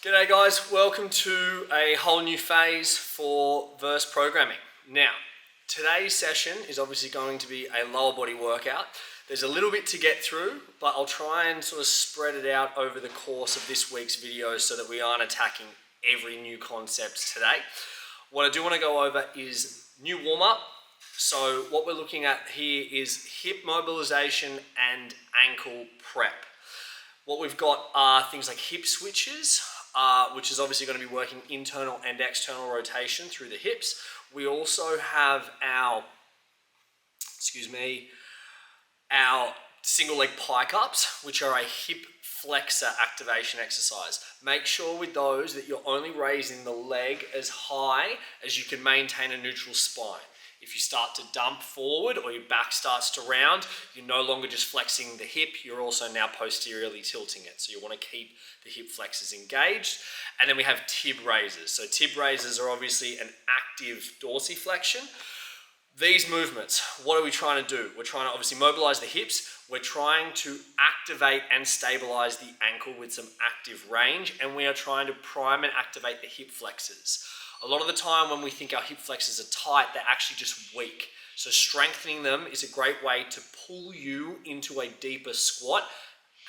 G'day guys, welcome to a whole new phase for Verce programming. Now, today's session is obviously going to be a lower body workout. There's a little bit to get through, but I'll try and sort of spread it out over the course of this week's videos so that we aren't attacking every new concept today. What I do want to go over is new warm-up. So what we're looking at here is hip mobilization and ankle prep. What we've got are things like hip switches, which is obviously going to be working internal and external rotation through the hips. We also have our single leg pike ups, which are a hip flexor activation exercise. Make sure with those that you're only raising the leg as high as you can maintain a neutral spine. If you start to dump forward or your back starts to round, you're no longer just flexing the hip, you're also now posteriorly tilting it. So you want to keep the hip flexors engaged. And then we have tib raises. So tib raises are obviously an active dorsiflexion. These movements, what are we trying to do? We're trying to obviously mobilize the hips. We're trying to activate and stabilize the ankle with some active range. And we are trying to prime and activate the hip flexors. A lot of the time when we think our hip flexors are tight, they're actually just weak. So strengthening them is a great way to pull you into a deeper squat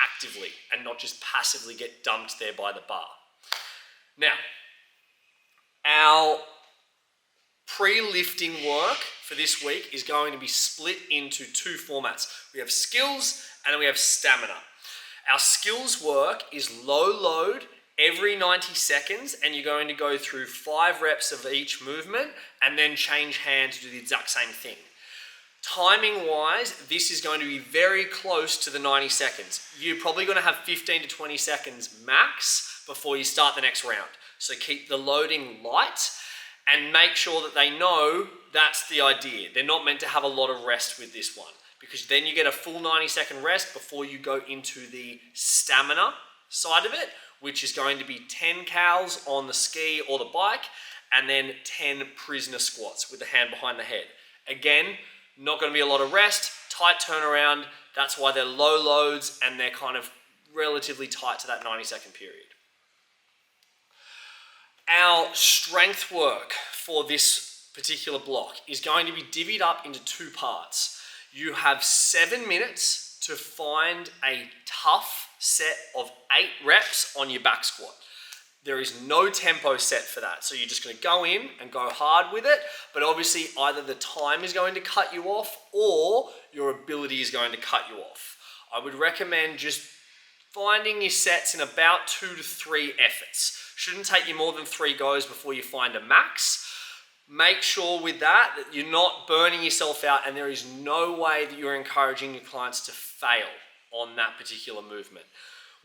actively and not just passively get dumped there by the bar. Now, our pre-lifting work for this week is going to be split into two formats. We have skills and then we have stamina. Our skills work is low load every 90 seconds, and you're going to go through 5 reps of each movement and then change hands to do the exact same thing. Timing wise, this is going to be very close to the 90 seconds. You're probably going to have 15 to 20 seconds max before you start the next round. So keep the loading light and make sure that they know that's the idea. They're not meant to have a lot of rest with this one, because then you get a full 90-second rest before you go into the stamina side of it, which is going to be 10 cals on the ski or the bike, and then 10 prisoner squats with the hand behind the head. Again, not going to be a lot of rest, tight turnaround. That's why they're low loads and they're kind of relatively tight to that 90-second period. Our strength work for this particular block is going to be divvied up into 2 parts. You have 7 minutes to find a tough set of 8 reps on your back squat. There is no tempo set for that. So you're just going to go in and go hard with it. But obviously either the time is going to cut you off or your ability is going to cut you off. I would recommend just finding your sets in about 2 to 3 efforts. Shouldn't take you more than 3 goes before you find a max. Make sure with that you're not burning yourself out, and there is no way that you're encouraging your clients to fail on that particular movement.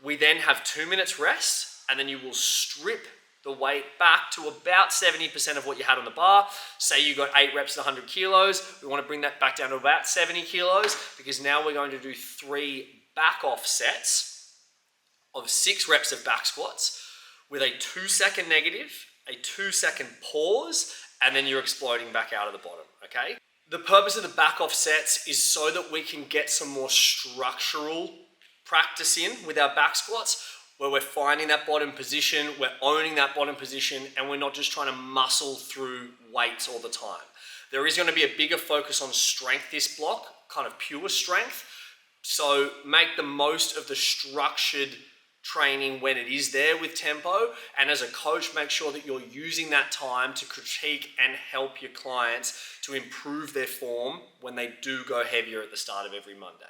We then have 2 minutes rest, and then you will strip the weight back to about 70% of what you had on the bar. Say you got 8 reps at 100 kilos. We want to bring that back down to about 70 kilos, because now we're going to do 3 back off sets of 6 reps of back squats with a 2-second negative, a 2-second pause, and then you're exploding back out of the bottom, okay? The purpose of the back off sets is so that we can get some more structural practice in with our back squats, where we're finding that bottom position, we're owning that bottom position, and we're not just trying to muscle through weights all the time. There is going to be a bigger focus on strength this block, kind of pure strength. So make the most of the structured training when it is there with tempo, and as a coach, make sure that you're using that time to critique and help your clients to improve their form when they do go heavier at the start of every Monday.